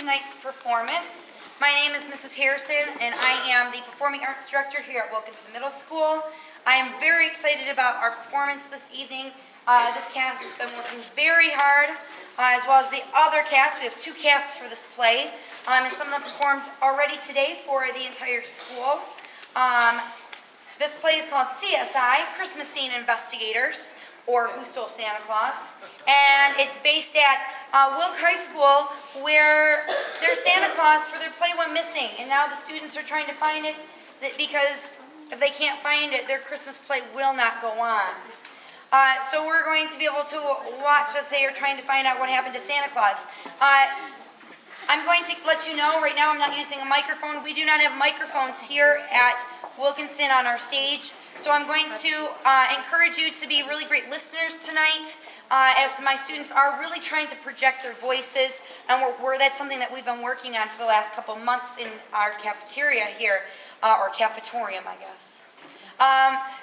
tonight's performance. My name is Mrs. Harrison, and I am the Performing Arts Director here at Wilkinson Middle School. I am very excited about our performance this evening. This cast has been working very hard, as well as the other cast. We have two casts for this play, and some of them performed already today for the entire school. This play is called CSI, Christmas Scene Investigators, or Who Stole Santa Claus, and it's based at Wilk High School, where their Santa Claus for their play went missing, and now the students are trying to find it, because if they can't find it, their Christmas play will not go on. So we're going to be able to watch as they are trying to find out what happened to Santa Claus. I'm going to let you know, right now I'm not using a microphone. We do not have microphones here at Wilkinson on our stage. So I'm going to encourage you to be really great listeners tonight, as my students are really trying to project their voices, and that's something that we've been working on for the last couple months in our cafeteria here, or cafetorium, I guess.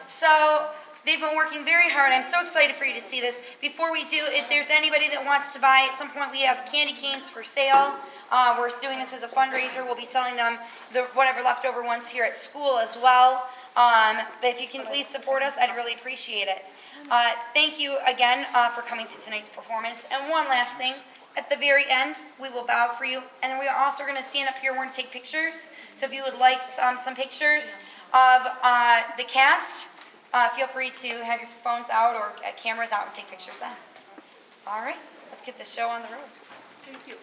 So they've been working very hard. I'm so excited for you to see this. Before we do, if there's anybody that wants to buy, at some point we have candy canes for sale. We're doing this as a fundraiser. We'll be selling them, whatever leftover ones here at school as well. But if you can please support us, I'd really appreciate it. Thank you again for coming to tonight's performance. And one last thing, at the very end, we will bow for you. And then we are also going to stand up here. We're going to take pictures. So if you would like some pictures of the cast, feel free to have your phones out or cameras out and take pictures then. All right, let's get the show on the road. Thank you.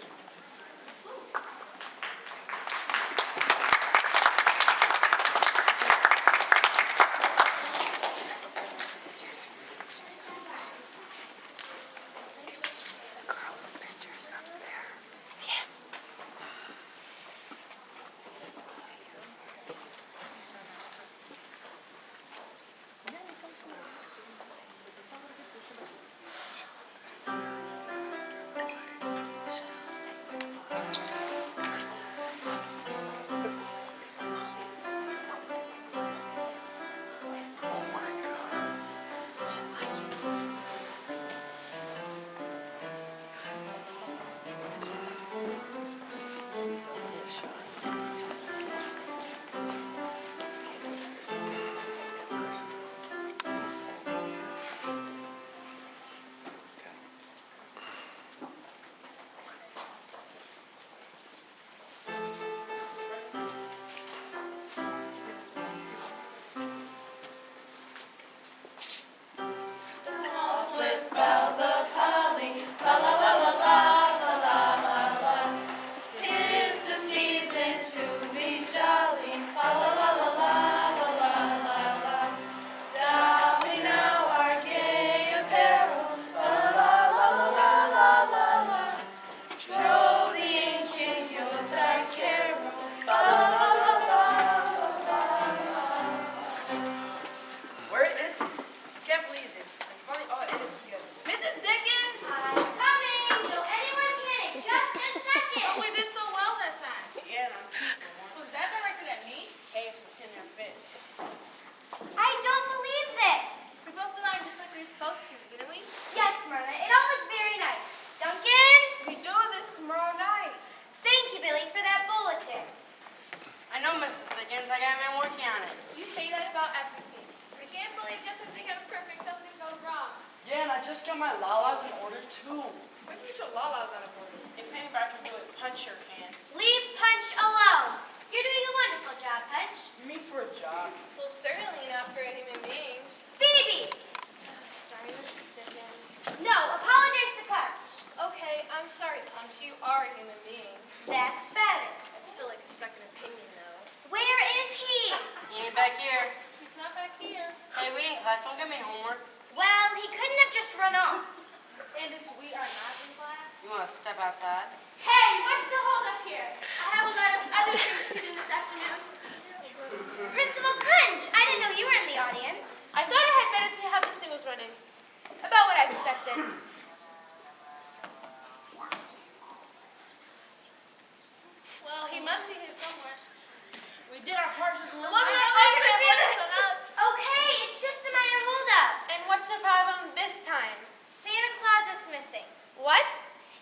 What's the problem this time? Santa Claus is missing. What?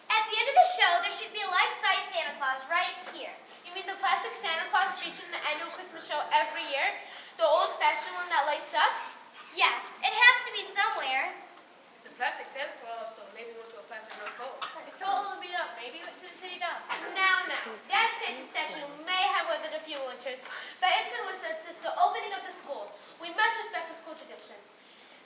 At the end of the show, there should be a life-size Santa Claus right here. You mean the plastic Santa Claus featured in the annual Christmas show every year? The old-fashioned one that lights up? Yes, it has to be somewhere. It's a plastic Santa Claus, so maybe we went to a plastic North Pole. It's so old to beat up. Maybe we went to the city dump. Now. That Santa statue may have weathered a few winters, but it's been with us since the opening of the school. We must respect the school tradition.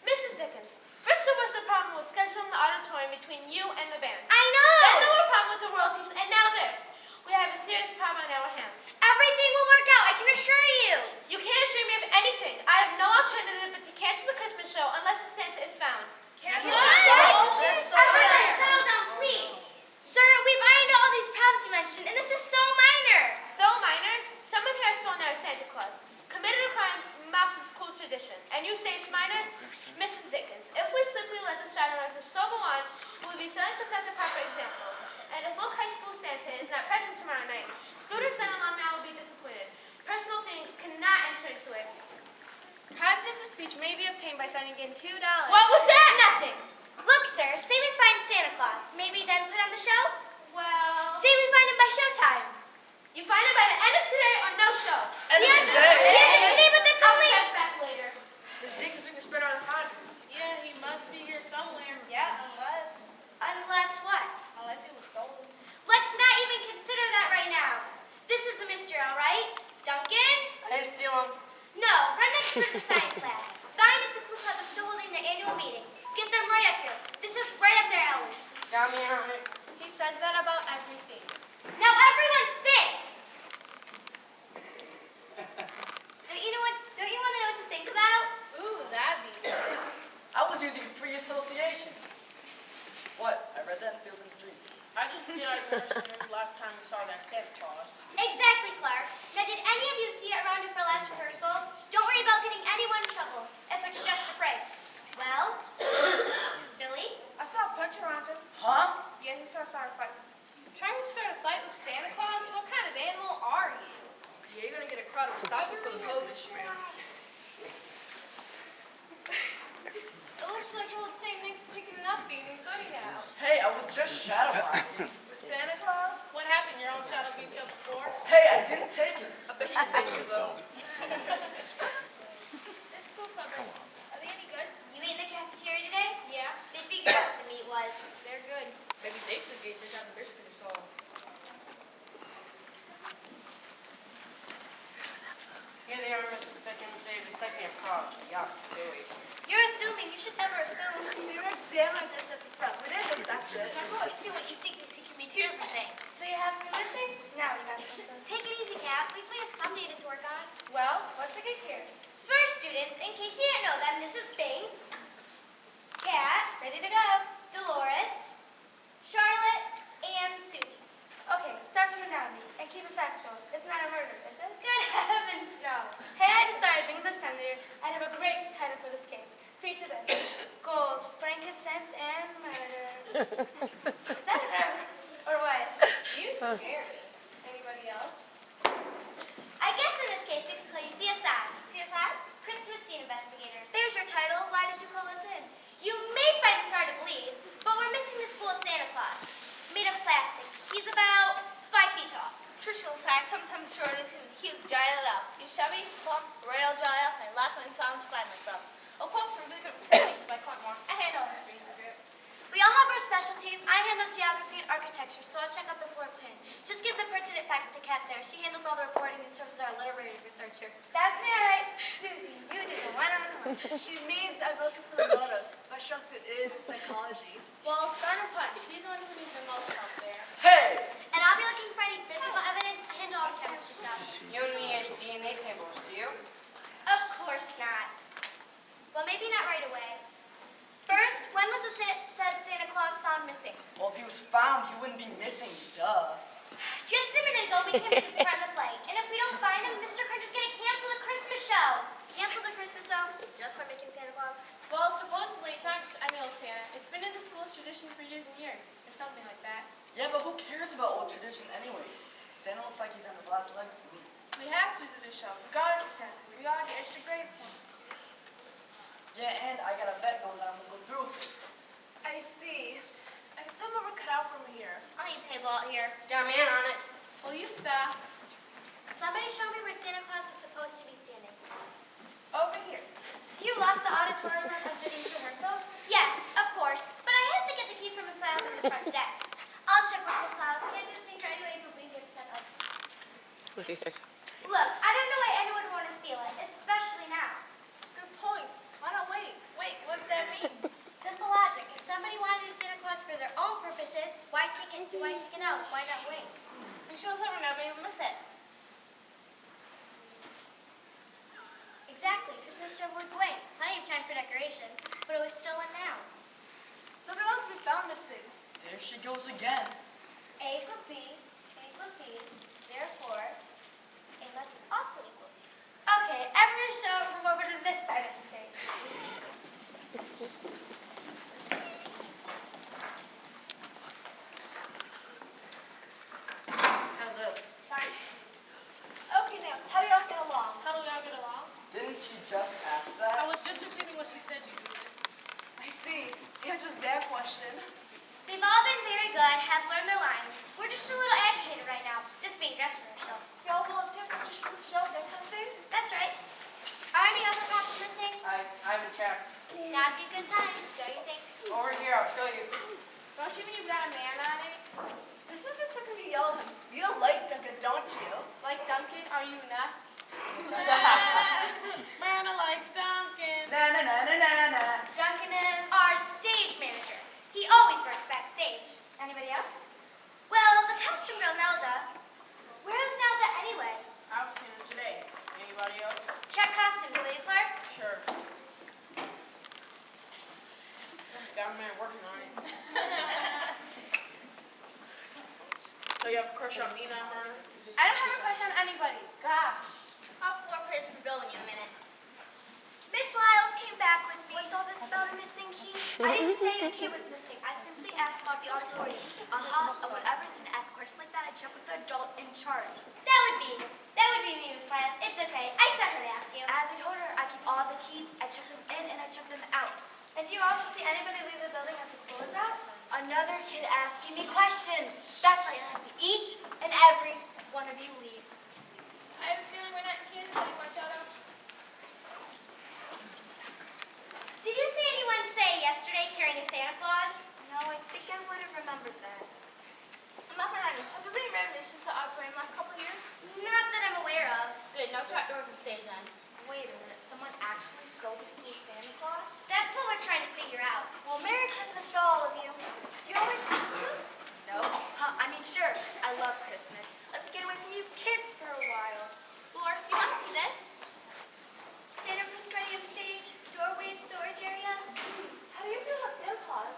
Mrs. Dickens, first there was the problem with scheduling the auditorium between you and the band. I know! Then there was a problem with the royalties, and now this. We have a serious problem on our hands. Everything will work out, I can assure you. You can't assure me of anything. I have no alternative but to cancel the Christmas show unless the Santa is found. Cancel What? Everyone, settle down, please. Sir, we've ironed all these problems you mentioned, and this is so minor. So minor, someone here has stolen our Santa Claus, committed a crime mocking school tradition, and you say it's minor? Mrs. Dickens, if we simply let the Shadowrunners so go on, we will be failing to set the proper example. And if Wilk High School Santa is not present tomorrow night, students and alumni will be disappointed. Personal things cannot enter into it. Perhaps the speech may be obtained by sending in $2. What was that? Nothing. Look, sir, say we find Santa Claus. Maybe then put on the show? Well, Say we find him by showtime. you find it by the end of today or no show. End of The end today? of today, but that's I'll only... check back later. Miss Dickens, we can spread our economy. Yeah, he must be here somewhere. Yeah, unless Unless what? it was stolen. Let's not even consider that right now. This is the mystery, all right? Duncan? I didn't steal them. No, run next to the science lab. Find if the Clue Club is still holding their annual meeting. Get them right up here. This is right up their alley. Got me on it. He says that about everything. Now everyone think! Don't you want to know what to think about? Ooh, that'd be good. I was using free association. What? I read that in Field and Street. I just feel like we were last time we saw that Santa Claus. Exactly, Clark. Now did any of you see it around here for last rehearsal? Don't worry about getting anyone in trouble, if it's just a prank. Well, Billy? I saw a punch around him. Huh? Yeah, he started a fight. Trying to start a fight with Santa Claus? What kind of animal are you? Yeah, you're gonna get a crowd of stoppers for the COVID this year. It looks like old St. Nick's taking enough beatings anyhow. Hey, I was just shadowboxing. With Santa Claus? What happened? Your own shadow beat you up before? Hey, I didn't take it. I bet you take it though. This Clue Club, are they any good? You ate in the cafeteria today? Yeah, They figured out what the meat was. they're good. Maybe Dave's engaged just having fish for the soul. Here they are, Mrs. Dickens. They recycling a frog. Yeah, they waste. You're assuming. You should never assume. Your exam on this at the front. We didn't dissect it. Look, see what you think is secret material from things. So your house is missing? Now we got something. Take it easy, Kat. We have some data to work on. Well, what's a good here? First, students, in case you didn't know them, this is Bing, Kat, Ready to go. Dolores, Charlotte, and Susie. Okay, start from anatomy and keep it factual. It's not a murder, is it? Good heavens, no. Hey, I decided being the senator, I'd have a great title for this case. Feature this: gold, frankincense, and murder. Is that a murder? Or what? You scare me. Anybody else? I guess in this case we can call you CSI. CSI? Christmas Scene Investigators. There's your title. Why did you call us in? You may find this hard to believe, but we're missing the school Santa Claus. Made of plastic. He's about 5 feet tall. Traditional size, sometimes short as he was giant up. He was chubby, plump, right old dry up, and I laugh when songs by myself. A quote from Blizzard by Cornwall. I handle history in the group. We all have our specialties. I handle geography and architecture, so I'll check out the floor plan. Just give the pertinent facts to Kat there. She handles all the reporting and serves as our literary researcher. That's me, all right. Susie, you did a one-on-one. She means I'm looking for the motives. My trust is psychology. Well, start a punch. He's the one who needs the most help there. Hey! And I'll be looking for any physical evidence and handle all the chemistry stuff. You don't need DNA samples, do you? Of course not. Well, maybe not right away. First, when was the said Santa Claus found missing? Well, if he was found, he wouldn't be missing, duh. Just a minute ago, we came to this part of the play. And if we don't find him, Mr. Crunch is going to cancel the Christmas show. Cancel the Christmas show just for missing Santa Claus? Well, supposedly it's not just any old Santa. It's been in the school's tradition for years and years, or something like that. Yeah, but who cares about old tradition anyways? Santa looks like he's on his last legs to me. We have to do this show, regardless of Santa. We gotta get extra grade points. Yeah, and I got a bet going that I'm gonna go through with it. I see. I can some of them are cut out from here. I'll need a table out here. Got a man on it. Will you stop? Somebody show me where Santa Claus was supposed to be standing. Over here. Do you lock the auditorium room after these rehearsals? Yes, of course. But I have to get the key from Miss Lyles at the front desk. I'll check with Miss Lyles. Can't do the thing right away if nobody gets set up. Look, I don't know why anyone would want to steal it, especially now. Good point. Why not wait? Wait, what's that mean? Simple logic. If somebody wanted to use Santa Claus for their own purposes, why take it out? Why not wait? It shows that we're never able to miss it. Exactly. Christmas show we're going. Plenty of time for decoration. But it was stolen now. Somebody wants to be found missing. There she goes again. A equals B, B equals C. Therefore, A must also equal C. Okay, everyone show move over to this side of the stage. How's this? Fine. Okay, now, how do y'all get along? How do y'all get along? Didn't she just ask I that? was just repeating what she said you do this. I see. Answers that question. They've all been very good, have learned their lines. We're just a little agitated right now, just being dressed for our show. Y'all volunteer for the show, that kind of thing? That's right. Are any other cops missing? I haven't checked. That'd be a good time, don't you think? Over here, I'll show you. Don't you mean you've got a man on it? This is the second you yell at him. You like Duncan, don't you? Like Duncan? Are you nuts? Myrna likes Duncan. Na na na na na na. Duncan is. Our stage manager. He always works backstage. Anybody else? Well, the costume girl, Nelda. Where's Nelda anyway? I was seeing him today. Anybody else? Check costumes, will you, Clark? Sure. Got a man working on it. So you have a crush on me now, Myrna? I don't have a crush on anybody. Gosh. I'll floor plans for the building in a minute. Miss Lyles came back with me. What's all this about a missing key? I didn't say the key was missing. I simply asked about the auditorium. Whenever someone asks questions like that, I check with the adult in charge. That would be me, Miss Lyles. It's okay. I sent her to ask you. As I told her, I keep all the keys. I check them in and I check them out. And do you also see anybody leave the building after school is out? Another kid asking me questions. That's right, I see each and every one of you leave. I have a feeling we're not kids anymore, Toto. Did you see anyone say yesterday carrying a Santa Claus? No, I think I would have remembered that. I'm not gonna argue. Have there been any renovations to auditorium last couple of years? Not that I'm aware of. Good, no trapdoors on stage then. Wait a minute, someone actually stole the school Santa Claus? That's what we're trying to figure out. Well, Merry Christmas to all of you. Do you all like Christmas? No. I mean, sure, I love Christmas. Let's get away from you kids for a while. Loris, you want to see this? Stand up prescribed stage, doorways, storage areas. How do you feel about Santa Claus?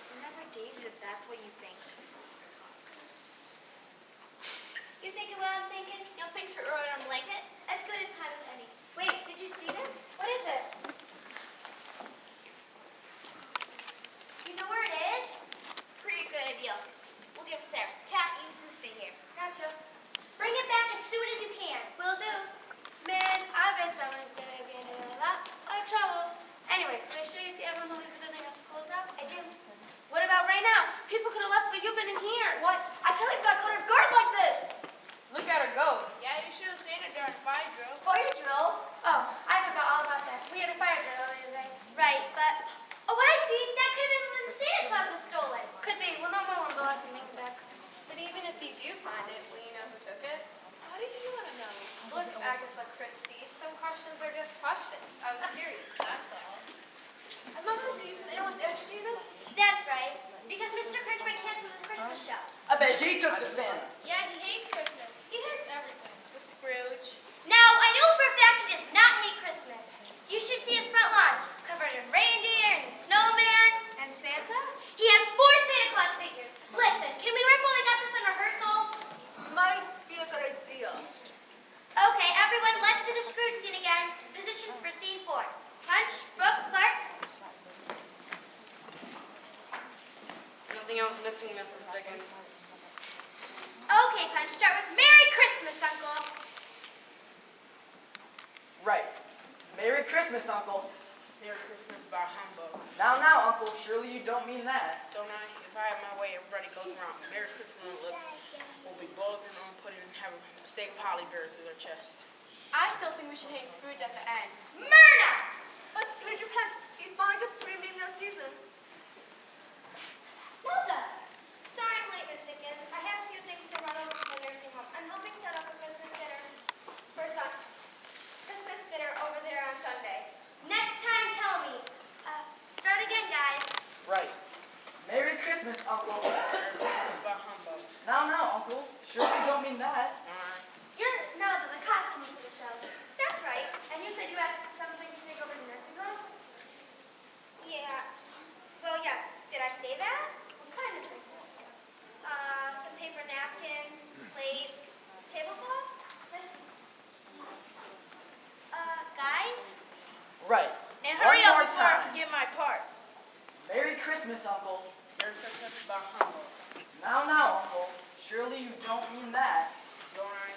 We're never dated if that's what you think. You thinking what I'm thinking? You'll think to earlier on a blanket? As good as time as any. Wait, did you see this? What is it? You know where it is? Pretty good idea. We'll give it to Sarah. Kat, you just stay here. Gotcha. Bring it back as soon as you can. Will do. Man, I bet someone's gonna get in a lot of trouble. Anyway, so make sure you see everyone who leaves the building after school is out? I do. What about right now? People could have left, but you've been in here. What? I can't leave my caught off guard like this. Look at her go. Yeah, you should have seen it during fire drill. Fire drill? Oh, I forgot all about that. We had a fire drill earlier today. Right, but... Oh, I see. That could have been when the Santa Claus was stolen. Could be. Well, no one will go us and make it back. But even if you do find it, will you know who took it? How do you want to know? Look, Agatha Christie, some questions are just questions. I was curious, that's all. I'm not going to use it. Anyone's agitated? That's right. Because Mr. Crunchback canceled the Christmas show. I bet he took the Santa. Yeah, he hates Christmas. He hates everything. The Scrooge. Now, I know for a fact he does not hate Christmas. You should see his front lawn, covered in reindeer and snowman. And Santa? He has 4 Santa Claus figures. Listen, can we work while we got this in rehearsal? Might be a good idea. Okay, everyone, let's do the Scrooge scene again. Positions for scene 4. Punch, Brooke, Clark. Nothing else missing, Mrs. Dickens. Okay, Punch, start with Merry Christmas, Uncle. Right. Merry Christmas, Uncle. Merry Christmas bar humbug. Now, Uncle, surely you don't mean that. Don't I? If if I have my way, everybody goes around. Merry Christmas on their lips. We'll be boiling on pudding and have a steak Polly bear through their chest. I still think we should hang Scrooge at the end. Myrna! But Scrooge repents. He finally gets to remain that season. Hilda! Sorry I'm late, Miss Dickens. I have a few things to run over to the nursing home. I'm helping set up a Christmas dinner over there on Sunday. Next time, tell me. Start again, guys. Right. Merry Christmas, Uncle. Merry Christmas by humbug. Now, Uncle. Surely you don't mean that. You're now the costume for the show. That's right. And you said you had something to take over to the nursing home? Yeah. Well, yes. Did I say that? What kind of things? Some paper napkins, plates, tablecloth. Guys? Right. And One hurry up more before I time. forget my part. Merry Christmas, Uncle. Merry Christmas by humbug. Now, Uncle. Surely you don't mean that. Don't I?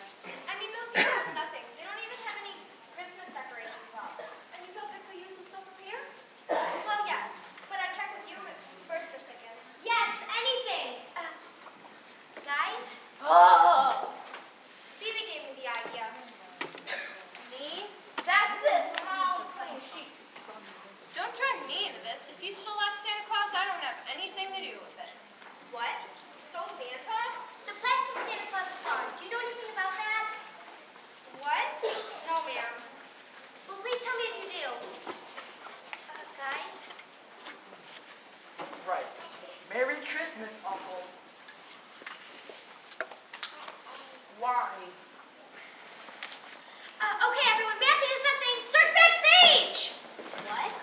I mean, those people have nothing. They don't even have any Christmas decorations up. And you thought they could use this over here? Well, yes. But I checked with you first, Miss Dickens. Yes, anything. Guys? Oh! Phoebe gave me the idea. Me? That's it. We're all playing sheep. Don't drag me into this. If you stole that Santa Claus, I don't have anything to do with it. What? Stole Santa? The plastic Santa Claus is gone. Do you know anything about that? What? No, ma'am. Well, please tell me if you do. Guys? Right. Merry Christmas, Uncle. Why? Okay, everyone, we have to do something. Search backstage! What?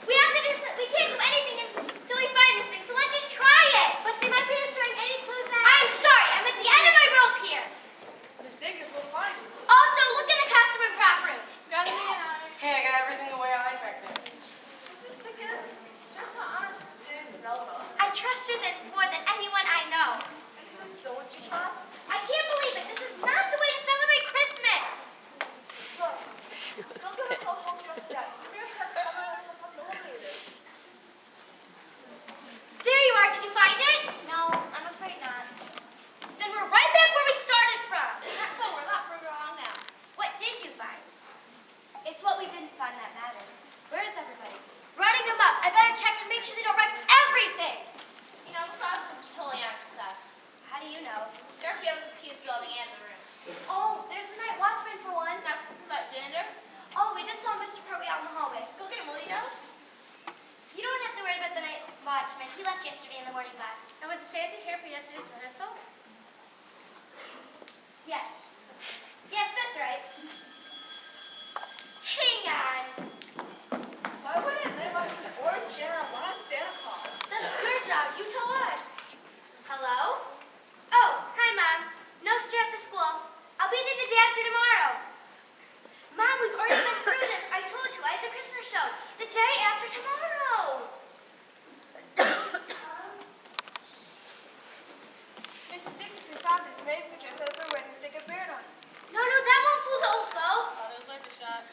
We have to do we can't do anything until we find this thing, so let's just try it. But they might be destroying any clues that... I'm sorry, I'm at the end of my rope here. Miss Dickens will find you. Also, look in the costume and prop room. Got a man on it. Hey, I got everything the way I like back there. Mrs. Dickens, just how honest is Velma? I trust her more than anyone I know. So what you trust? I can't believe it. This is not the way to celebrate Christmas. Look, don't get us all home just yet. We're going to have someone else has eliminated. There you are. Did you find it? No, I'm afraid not. Then we're right back where we started from. That's so we're not further along now. What did you find? It's what we didn't find that matters. Where is everybody? Running them up. I better check and make sure they don't wreck everything. You know, besides Mrs. Hillian's with us. How do you know? There be other keys to all the answer room. Oh, there's a night watchman for one. Not something about gender. Oh, we just saw Mr. Pertwee out in the hallway. Go get him, will you know? You don't have to worry about the night watchman. He left yesterday in the morning bus. And was Sandy here for yesterday's rehearsal? Yes. Yes, that's right. Hang on. Why wouldn't they want an orange and a lot of Santa Claus? That's your job. You tell us. Hello? Oh, hi, Mom. No stay at the school. I'll be there the day after tomorrow. Mom, we've already been through this. I told you, I have the Christmas show. The day after tomorrow. Mrs. Dickens, we found this made for dress up for wedding stick a beard on it. No, that won't fool the old folks. Oh, there's like a shot.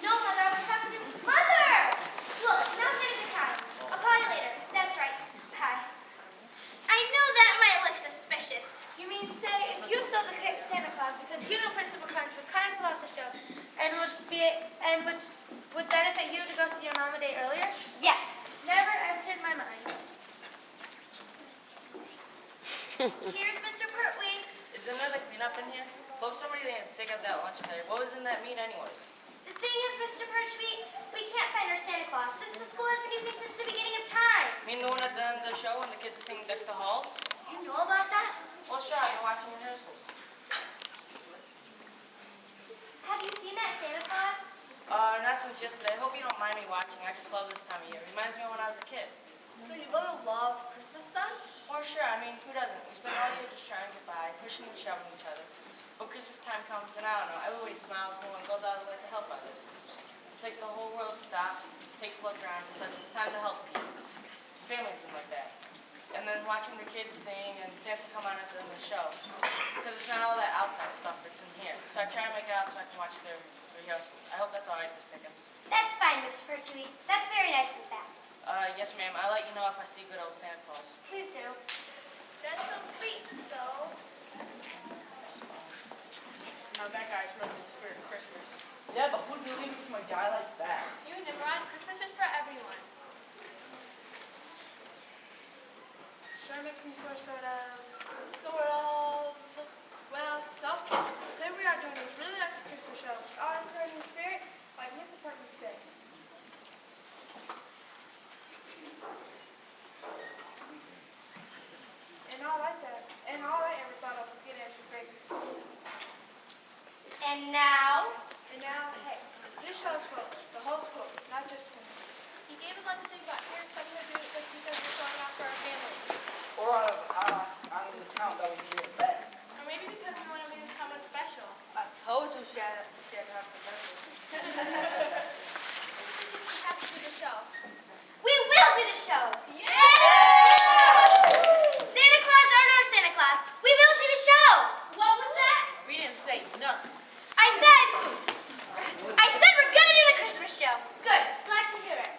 No, Mother, I was talking to... Mother! Look, now's not a good time. I'll call you later. That's right. Hi. I know that might look suspicious. You mean say if you stole the Santa Claus because you know Principal Crunch would cancel out the show and would benefit you to go see your mom a day earlier? Yes. Never entered my mind. Here's Mr. Pertwee. Is there another cleanup in here? Hope somebody didn't stick up that lunch there. What was in that meat anyways? The thing is, Mr. Pertwee, we can't find our Santa Claus since the school has been using since the beginning of time. You mean the one at the end of the show when the kids are singing Deck the Halls? You know about that? Well, sure, I've been watching rehearsals. Have you seen that Santa Claus? Not since yesterday. I hope you don't mind me watching. I just love this time of year. Reminds me of when I was a kid. So you really love Christmas then? Well, sure, I mean, who doesn't? We spend all year just trying to get by, pushing and shoving each other. But Christmas time comes, and I don't know, everybody smiles more and goes out of the way to help others. It's like the whole world stops, takes a look around, and says it's time to help people. Families are like that. And then watching the kids sing and Santa come on at the end of the show. Because it's not all that outside stuff that's in here. So I try to make it out so I can watch their rehearsals. I hope that's all right, Miss Dickens. That's fine, Mr. Pertwee. That's very nice, in fact. Yes, ma'am. I'll let you know if I see good old Santa Claus. Please do. That's so sweet. So, Now that guy's running the spirit of Christmas. Yeah, but who'd believe it from a guy like that? You, Nimrod, Christmas is for everyone. Sure makes me feel sort of, well, selfish. Here we are doing this really nice Christmas show, all encouraging spirit, like Miss Apartment said. And all like that, and all I ever thought of was getting extra gravy. And now, And now, hey, this show's for the whole school, not just for me. he gave us a lot to think about. Here's something to do with this because we're showing out for our family. Or on the count that we can get back. Or maybe because we want to make someone special. I told you she had to have the message. We have to do the show. we will do the show. Santa Claus or no Santa Claus, we will do the show. What was that? We didn't say nothing. I said we're gonna do the Christmas show. Good. Glad to hear it.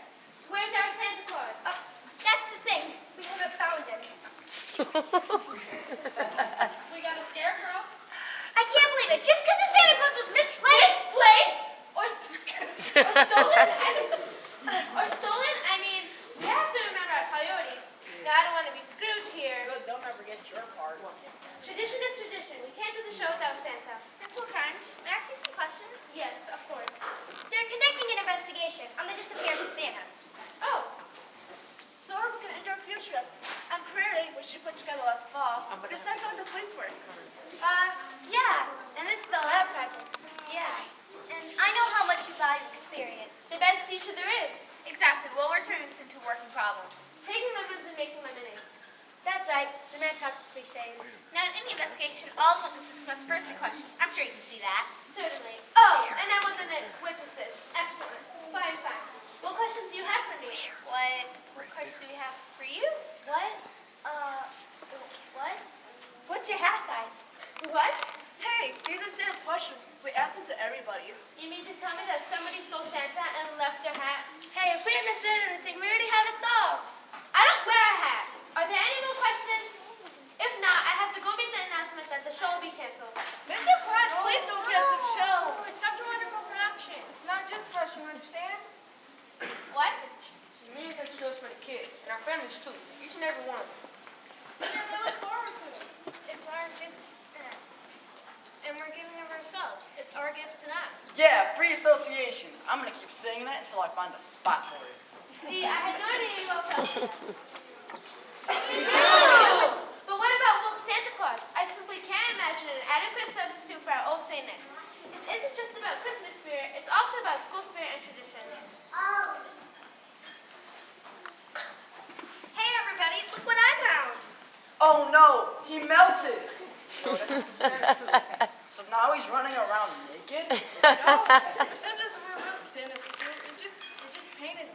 Where's our Santa Claus? That's the thing. We haven't found him. We got a scarecrow. I can't believe it. Just because the Santa Claus was misplaced. Misplaced? Or stolen? Or stolen? I mean, we have to remember our priorities. Now, I don't want to be Scrooge here. Good, don't ever get your part. Tradition is tradition. We can't do the show without Santa. That's what kind. May I see some questions? Yes, of course. They're conducting an investigation on the disappearance of Santa. Oh, Sort of can enter a field trip. And clearly, we should put together last fall. We're still going to police work. Yeah. And this is the lab project. Yeah. And I know how much you value experience. the best teacher there is. Exactly. Well, we're turning this into a working problem. Taking lemons and making lemonade. That's right. The man talks cliches. Now, in any investigation, all witnesses must first be questioned. I'm sure you can see that. Certainly. Oh, and I want the witnesses. Excellent. Fine, fine. What questions do you have for me? What questions do we have for you? What? What? What's your hat size? What? Hey, these are Santa questions. We asked them to everybody. You mean to tell me that somebody stole Santa and left their hat? Hey, if we understand anything, we already have it solved. I don't wear a hat. Are there any more questions? If not, I have to go make the announcement that the show will be canceled. Mr. Krause, please don't cancel the show. It's such a wonderful production. It's not just for us, you understand? What? The music show's for the kids, and our families too. Each and every one of them. Yeah, they look forward to it. It's our gift. And we're giving of ourselves. It's our gift to them. Yeah, free association. I'm gonna keep saying that until I find a spot for it. See, I had no idea you wrote that. Me too. But what about woke Santa Claus? I simply can't imagine an adequate substitute for our old Saint Nick. This isn't just about Christmas spirit, it's also about school spirit and tradition. Hey, everybody, look what I found. Oh no, he melted. No, that's the Santa suit. So now he's running around naked? Santa's a real Santa suit. It just painted.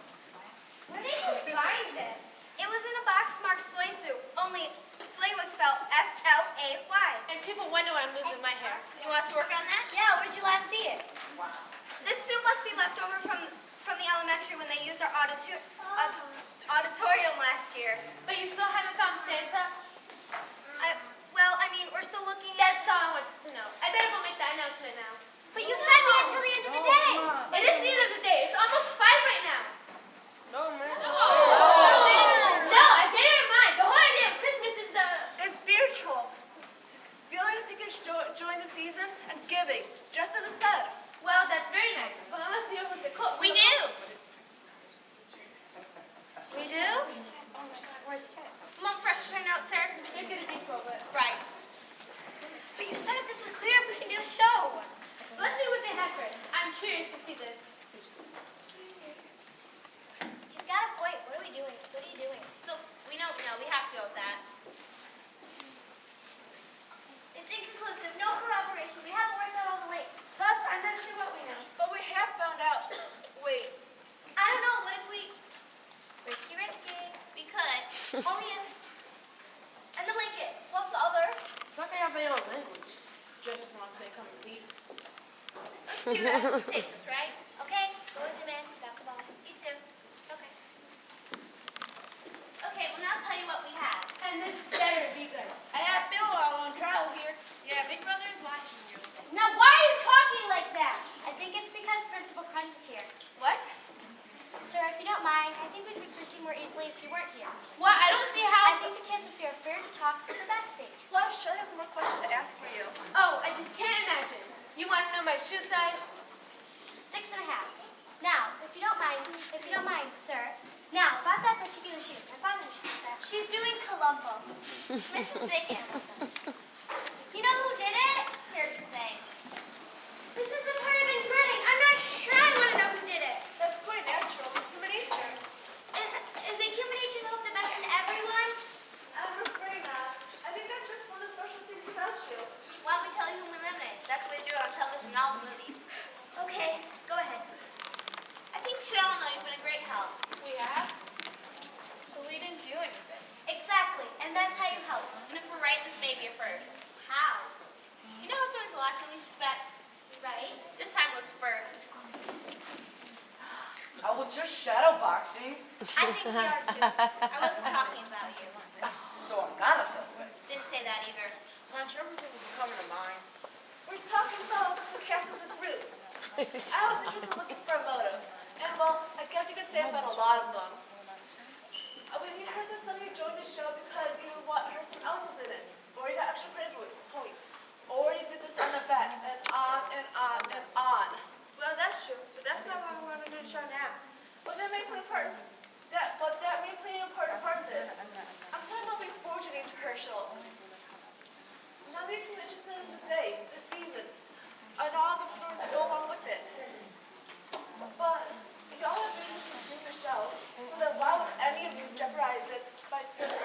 Where did you find this? It was in a box marked sleigh suit, only sleigh was spelled S-L-A-Y. And people wonder why I'm losing my hair. You want us to work on that? Yeah, where'd you last see it? This suit must be left over from the elementary when they used our auditorium last year. But you still haven't found Santa? We're still looking at... That's all I wanted to know. I better go make that announcement now. But you said we had till the end of the day. It is the end of the day. It's almost 5 right now. No, man. No, I made it in mind. The whole idea of Christmas is the... It's spiritual. Feeling to join the season and giving, just as it said. Well, that's very nice. But unless you know who's the cook. We do. We do? Oh my God, where's Ted? Come on, fresh print out, sir. They're gonna be cool, but... Right. But you said if this is clear, we can do the show. Let's see what they have first. I'm curious to see this. He's got a point. What are we doing? What are you doing? Look, we know. We have to go with that. It's inconclusive. No corroboration. We haven't worked out all the links. Plus, I'm not sure what we know. But we have found out. Wait. I don't know. What if we... Risky. We could. Only if... And the blanket. Plus the other. It's not gonna have their own language. Just as long as they come in peace. Let's see what takes us, right? Okay. Go with the man. That's all. You too. Okay. And this better be good. I have Bill all on trial here. Yeah, Big Brother is watching you. Now, why are you talking like that? I think it's because Principal Crunch is here. What? Sir, if you don't mind, I think we could proceed more easily if you weren't here. What? I don't see I how. think the kids would feel fair to talk from the backstage. Plus, Shirley has some more questions to ask for you. Oh, I just can't imagine. You want to know my shoe size? 6.5. Now, if you don't mind, sir. Now, about that particular shoe. My father used that. She's doing Columbo. Mrs. Dickens. You know who did it? Here's the thing. This is the part I've been dreading. I'm not sure I want to know who did it. That's quite natural. Human nature. Is it human nature to hope the best in everyone? I'm afraid not. I think that's just one of the special things about you. Why don't we tell you who eliminated? That's what they do on television and all the movies. Okay, go ahead. I think you should all know you've been a great help. We have? But we didn't do anything. Exactly, and that's how you help. And if we're right, this may be a first. How? You know how it's always the last one you suspect? Right? This time was first. I was just shadowboxing, I think we are too. I wasn't talking about you. so I'm not a suspect. Didn't say that either. Punch, everything was coming to mind. We're talking about the cast as a group. I was interested looking for a motive. And well, I guess you could say I've had a lot of them. We heard that some of you joined the show because you heard some else's in it. Or you got extra credit points. Or you did this on a bet. And on and on and on. Well, that's true. But that's not why we want to do the show now. But that may play a part. That may play a part of this. I'm talking about before Janice Herschel. Now we seem interested in the day, the season, and all the things that go along with it. But y'all have been doing the show, so then why would any of you jeopardize it by stealing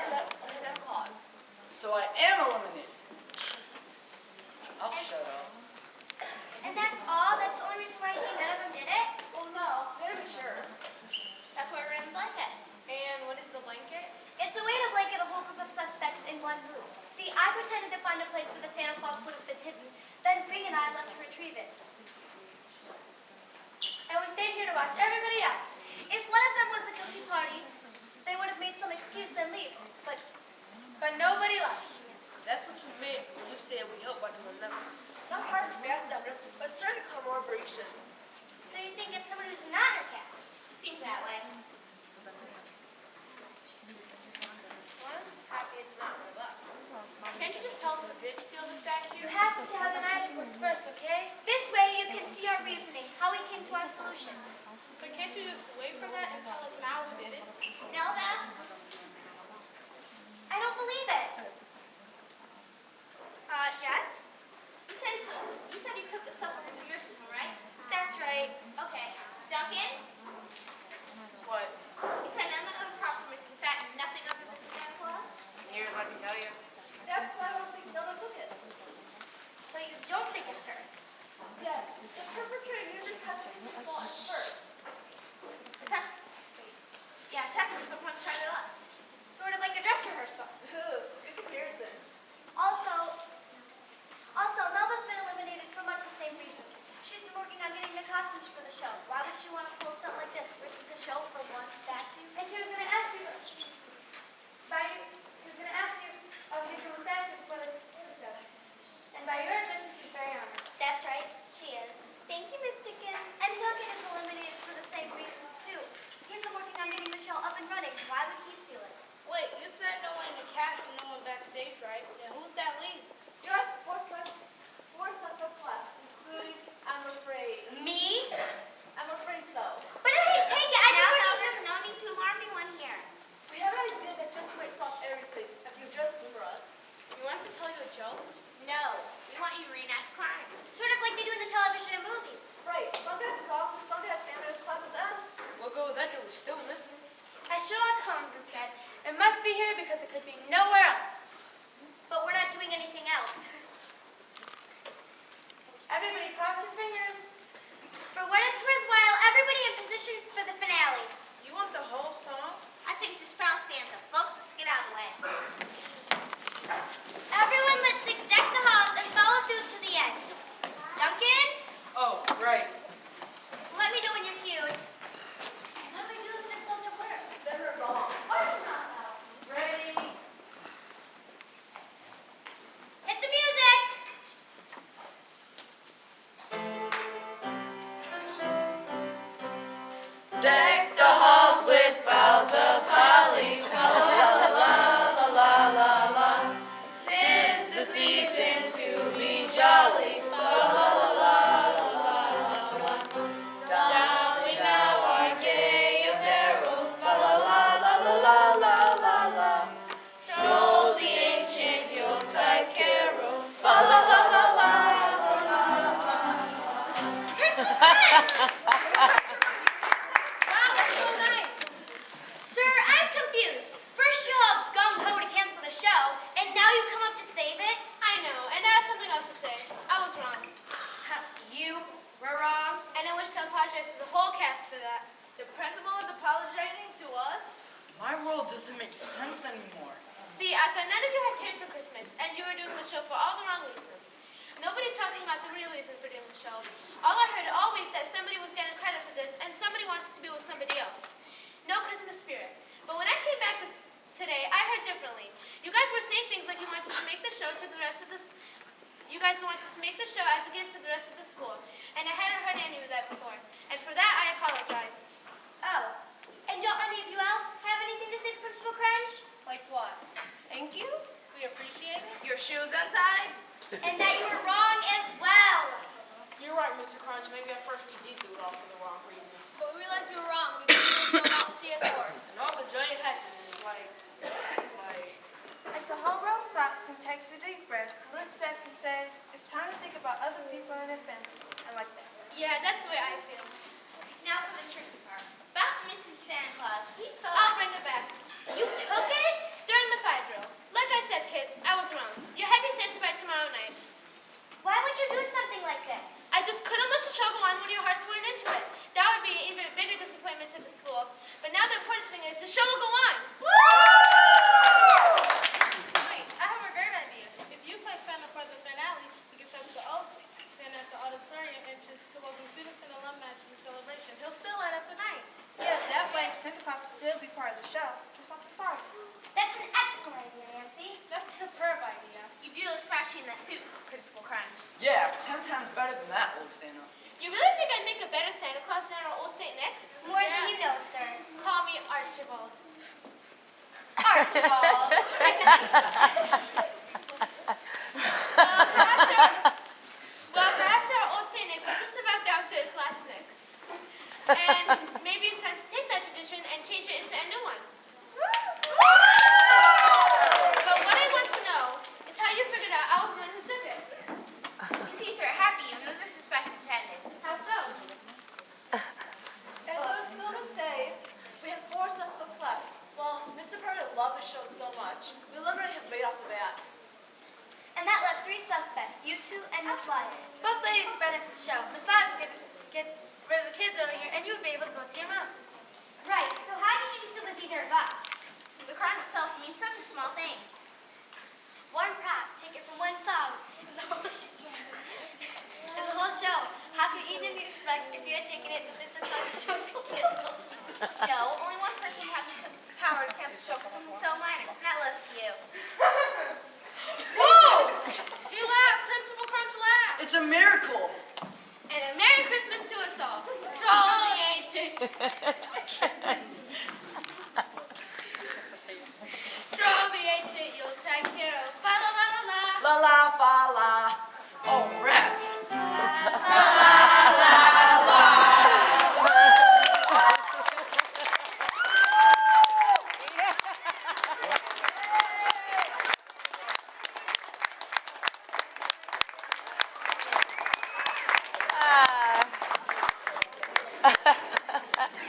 Santa Claus? So I am eliminated. I'll shut up. And that's all? That's the only reason why you think none of them did it? Well, no, better be sure. That's why we're in the blanket. And what is the blanket? It's a way to blanket a whole group of suspects in one room. See, I pretended to find a place where the Santa Claus would have been hidden. Then Bing and I left to retrieve it. And we stayed here to watch everybody else. If one of them was the guilty party, they would have made some excuse and leave. But nobody left. That's what you meant when you said we helped by doing nothing. Not hard to fast numbers, but certain corroboration. So you think it's someone who's not in a cast? Seems that way. Well, I'm just happy it's not one of us. Can't you just tell us what did feel the statue? You have to see how the magic works first, okay? This way you can see our reasoning, how we came to our solution. But can't you just wait for that and tell us now who did it? Know that? I don't believe it. Yes? You said so. You said you took the someone into your system, right? That's right. Okay. Duncan? What? You said none of the props were missing fat and nothing other than the Santa Claus? Here's what I can tell you. That's why I don't think no one took it. So you don't think it's her? Yes, the perpetrator usually hesitates to fall at first. Tessa was the one trying to us. Sort of like a dress rehearsal. Ooh, good comparison. Also, Melba's been eliminated for much the same reasons. She's been working on getting the costumes for the show. Why would she want to pull something like this versus the show for one statue? And she was going to ask you, statue for the show. And by your admission, she's very honored. That's right, she is. Thank you, Miss Dickens. And Duncan is eliminated for the same reasons, too. He's been working on getting the show up and running. Why would he steal it? Wait, you said no one in the cast and no one backstage, right? Then who's that lead? Just four suspects left, including, I'm afraid. Me? I'm afraid so. But I didn't take it. I Now, never though, even... there's no need to alarm anyone here. We have an idea that just might solve everything if you just for us. You want us to tell you a joke? No. We want you to reenact crime. Sort of like they do in the television and movies. Right, not that song, the song that Santa's class is at. What good would that do? We're still missing. As Sherlock Holmes said, it must be here because it could be nowhere else. But we're not doing anything else. Everybody cross your fingers. For what it's worthwhile, everybody in positions for the finale. You want the whole song? I think just found Santa. Folks, let's get out of the way. Everyone, let's sing Deck the Halls and follow through to the end. Duncan, Oh, right. let me know when you're cued. What do we do if this doesn't work? Then we're wrong. Of course not. Ready? sense anymore. See, I thought none of you had kids for Christmas, and you were doing the show for all the wrong reasons. Nobody talking about the real reason for doing the show. All I heard all week that somebody was getting credit for this, and somebody wanted to be with somebody else. No Christmas spirit. But when I came back today, I heard differently. You guys were saying things like you wanted to make the show to the rest of the. You guys wanted to make the show as a gift to the rest of the school, and I hadn't heard any of that before. And for that, I apologize. Oh, and don't any of you else have anything to say to Principal Crunch? Like what? Thank you. We appreciate it. Your shoes untied? And that you were wrong as well. You're right, Mr. Crunch. Maybe at first we did do it all for the wrong reasons. But we realized we were wrong. We couldn't go out and see it for. And all the joy it had is like. Like the whole world stops and takes a deep breath, looks back and says, it's time to think about other people and their families. I like that. Yeah, that's the way I feel. Now for the tricky part. About missing Santa Claus, we thought... I'll bring it back. You took it? During the fire drill. Like I said, kids, I was wrong. You have your Santa by tomorrow night. Why would you do something like this? I just couldn't let the show go on when your hearts weren't into it. That would be an even bigger disappointment to the school. But now the important thing is the show will go on. Wait, I have a great idea. If you play Santa for the finale, we can set up the old Santa at the auditorium and just to welcome students and alumni to the celebration. He'll still light up the night. Yeah, that way Santa Claus will still be part of the show, just like the start. That's an excellent idea, Nancy. That's a superb idea. You do look flashy in that suit, Principal Crunch. Yeah, 10 times better than that, old Santa. You really think I'd make a better Santa Claus than our old Saint Nick? More than you know, sir. Call me Archibald. Archibald. Perhaps our old Saint Nick was just about down to its last Nick. And maybe it's time to take that tradition and change it into a new one. But what I want to know is how you figured out I was the one who took it. You see, sir, happy you, no disrespect intended. How so? And so it's going to say we have 4 suspects left. Well, Mr. Burnett loved the show so much, we eliminated him right off the bat. And that left 3 suspects, you 2 and Miss Lyons. Both ladies benefit the show. Miss Lyons would get rid of the kids earlier, and you would be able to go see your mom. Right, so how did you assume it was either of us? The crime itself means such a small thing. One prop, take it from one song. And the whole show, how could either of you expect if you had taken it that this would cause the show to be canceled? No, only one person has the power to cancel the show for something so minor. And that was you. Whoa! He laughed. Principal Crunch laughed. It's a miracle. And a Merry Christmas to us all. Troll the ancient. Troll the ancient Yuletide carol. Fa la la la la. La la fa la. Oh, rats.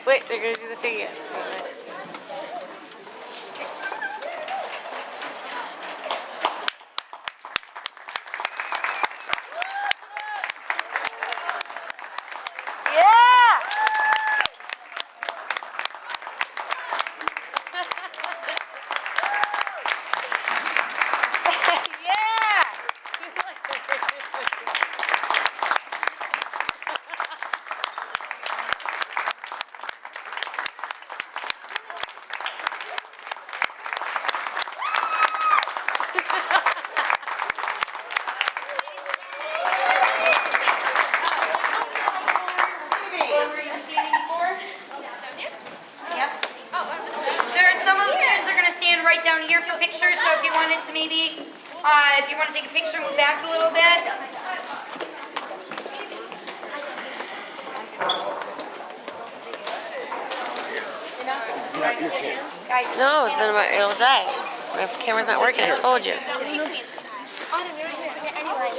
Wait, they're gonna do the thing again. Yeah! There are some of the students that are going to stand right down here for pictures, so if you wanted to maybe, if you want to take a picture, move back a little bit. Guys, No, it'll die. My camera's not working, I told you. Autumn, you're here anyway.